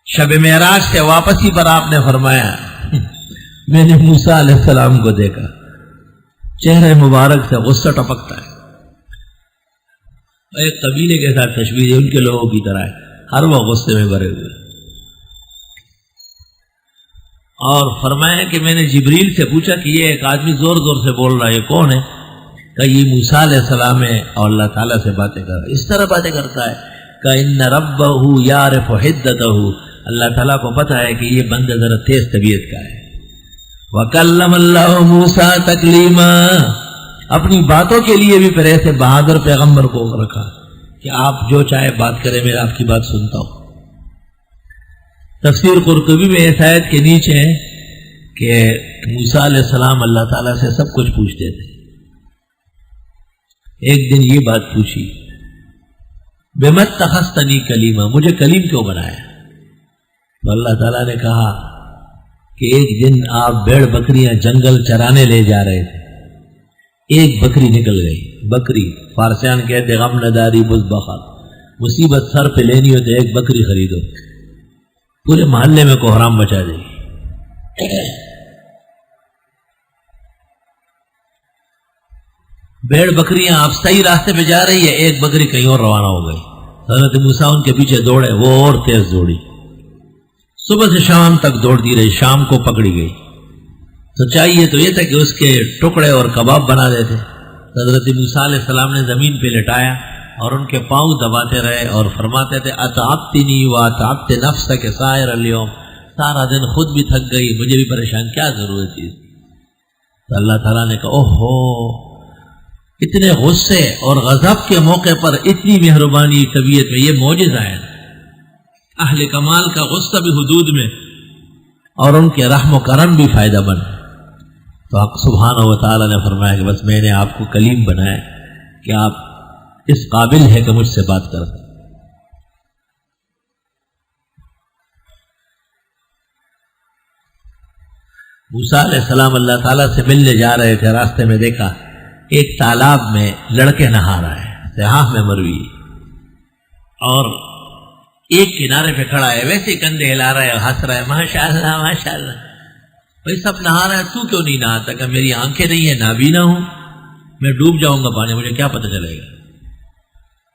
شب معراج سے واپسی پر آپ نے فرمایا میں نے موسیٰ علیہ السلام کو دیکھا، چہرے مبارک سے غصہ ٹپکتا ہے، ایک قبیلے کے ساتھ تشبیہ ہے، ان کے لوگوں کی طرح ہے، ہر وہ غصے میں بھرے ہوئے. اور فرمایا کہ میں نے جبریل سے پوچھا کہ یہ ایک آدمی زور زور سے بول رہا ہے، یہ کون ہے؟ کہ یہ موسیٰ علیہ السلام ہے اور اللہ تعالیٰ سے باتیں کر رہا ہے. اس طرح باتیں کرتا ہے کہ ان ربہ یعرف حدتہ، اللہ تعالیٰ کو پتہ ہے کہ یہ بندہ ذرا تیز طبیعت کا ہے. وَكَلَّمَ اللَّهُ مُوسَىٰ تَكْلِيمًا، اپنی باتوں کے لیے بھی پھر ایسے بہادر پیغمبر کو رکھا کہ آپ جو چاہے بات کریں، میں آپ کی بات سنتا ہوں. تفسیر قرطبی میں اس آیت کے نیچے ہے کہ موسیٰ علیہ السلام اللہ تعالیٰ سے سب کچھ پوچھتے تھے. ایک دن یہ بات پوچھی، بِمَا اتَّخَذْتَنِی کلیما، مجھے کلیم کیوں بنایا؟ تو اللہ تعالیٰ نے کہا کہ ایک دن آپ بھیڑ بکریاں جنگل چرانے لے جا رہے تھے، ایک بکری نکل گئی. بکری فارسیان کہتے غم نداری بز بخار، مصیبت سر پہ لینی ہو تو ایک بکری خریدو، پورے محلے میں کوہرام مچا دے. بھیڑ بکریاں آپ صحیح راستے پہ جا رہی ہے، ایک بکری کہیں اور روانہ ہو گئی. حضرت موسیٰ ان کے پیچھے دوڑے، وہ اور تیز دوڑی، صبح سے شام تک دوڑتی رہی، شام کو پکڑی گئی. تو چاہیے تو یہ تھا کہ اس کے ٹکڑے اور کباب بنا دیتے. حضرت موسیٰ علیہ السلام نے زمین پہ لٹایا اور ان کے پاؤں دباتے رہے اور فرماتے تھے اتعبتنی واتعبت نفسک سائر اليوم، سارا دن خود بھی تھک گئی، مجھے بھی پریشان، کیا ضرورت تھی؟ تو اللہ تعالیٰ نے کہا اوہو، اتنے غصے اور غضب کے موقع پر اتنی مہربانی طبیعت میں، یہ معجزہ ہے. اہل کمال کا غصہ بھی حدود میں اور ان کے رحم و کرم بھی فائدہ مند. تو حق سبحانہ و تعالیٰ نے فرمایا کہ بس میں نے آپ کو کلیم بنایا کہ آپ اس قابل ہے کہ مجھ سے بات کر. موسیٰ علیہ السلام اللہ تعالیٰ سے ملنے جا رہے تھے، راستے میں دیکھا ایک تالاب میں لڑکے نہا رہا ہے، سیاح میں مروی، اور ایک کنارے پہ کھڑا ہے، ویسے کندھے ہلا رہا ہے اور ہنس رہا ہے، ماشاء اللہ ماشاء اللہ. بھائی سب نہا رہا ہے، تو کیوں نہیں نہاتا؟ کہ میری آنکھیں نہیں ہیں، نابینا ہوں، میں ڈوب جاؤں گا پانی، مجھے کیا پتہ چلے گا.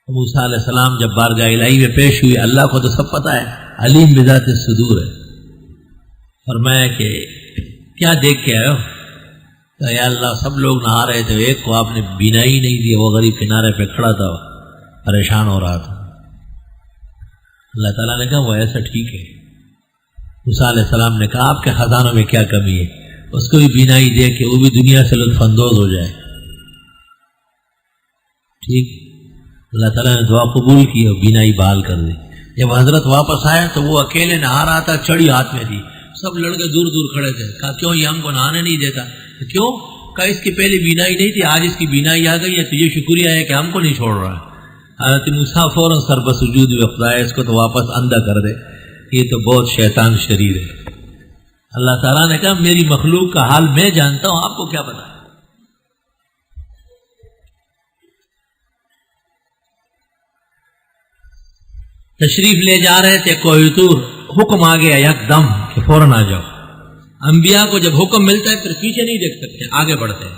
موسیٰ علیہ السلام جب بارگاہ الہی میں پیش ہوئی، اللہ کو تو سب پتہ ہے، علیم بذات الصدور ہے. فرمایا کہ کیا دیکھ کے آئے ہو؟ کہ یا اللہ سب لوگ نہا رہے تھے، ایک کو آپ نے بینائی نہیں دی، وہ غریب کنارے پہ کھڑا تھا، پریشان ہو رہا تھا. اللہ تعالیٰ نے کہا وہ ایسا ٹھیک ہے. موسیٰ علیہ السلام نے کہا آپ کے خزانوں میں کیا کمی ہے؟ اس کو بھی بینائی دے کہ وہ بھی دنیا سے لطف اندوز ہو جائے. ٹھیک، اللہ تعالیٰ نے دعا قبول کی اور بینائی بحال کر دی. جب حضرت واپس آئے تو وہ اکیلے نہا رہا تھا، چڑی ہاتھ میں تھی، سب لڑکے دور دور کھڑے تھے. کہا کیوں یہ ہم کو نہانے نہیں دیتا؟ کیوں؟ کہا اس کی پہلی بینائی نہیں تھی، آج اس کی بینائی آ گئی ہے، تجھے شکریہ ہے کہ ہم کو نہیں چھوڑ رہا. حضرت موسیٰ فوراً سر بسجود ہوئے، خدایا اس کو تو واپس اندھا کر دے، یہ تو بہت شیطان شریر ہے. اللہ تعالیٰ نے کہا میری مخلوق کا حال میں جانتا ہوں، آپ کو کیا پتا. تشریف لے جا رہے تھے کوہ طور، حکم آ گیا یک دم کہ فوراً آ جاؤ. انبیاء کو جب حکم ملتا ہے پھر پیچھے نہیں دیکھ سکتے، آگے بڑھتے ہیں.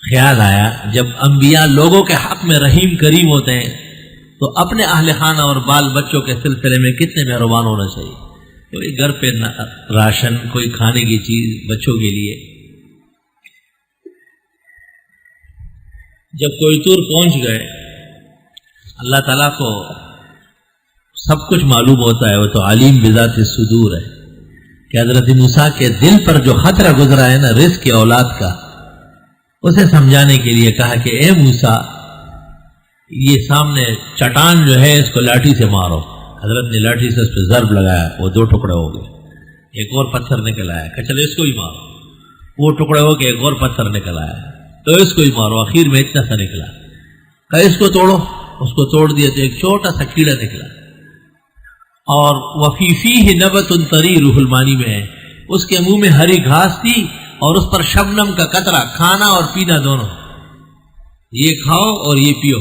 خیال آیا جب انبیاء لوگوں کے حق میں رحیم کریم ہوتے ہیں تو اپنے اہل خانہ اور بال بچوں کے سلسلے میں کتنے مہربان ہونا چاہیے. کوئی گھر پہ راشن، کوئی کھانے کی چیز بچوں کے لیے. جب کوہ طور پہنچ گئے، اللہ تعالیٰ کو سب کچھ معلوم ہوتا ہے، وہ تو علیم بذات الصدور ہے. کہ حضرت موسیٰ کے دل پر جو خطرہ گزرا ہے نا رزق کی اولاد کا، اسے سمجھانے کے لیے کہا کہ اے موسیٰ یہ سامنے چٹان جو ہے اس کو لاٹھی سے مارو. حضرت نے لاٹھی سے اس پہ ضرب لگایا، وہ 2 ٹکڑے ہو گئے. ایک اور پتھر نکل آیا کہ چلو اس کو ہی مارو، وہ ٹکڑے ہو گئے. ایک اور پتھر نکل آیا تو اس کو ہی مارو. آخر میں اتنا سا نکلا کہ اس کو توڑو. اس کو توڑ دیا تو ایک چھوٹا سا کیڑا نکلا. اور وفی فیہ نبت طری، روح المانی میں ہے، اس کے منہ میں ہری گھاس تھی اور اس پر شبنم کا قطرہ، کھانا اور پینا دونوں. یہ کھاؤ اور یہ پیو.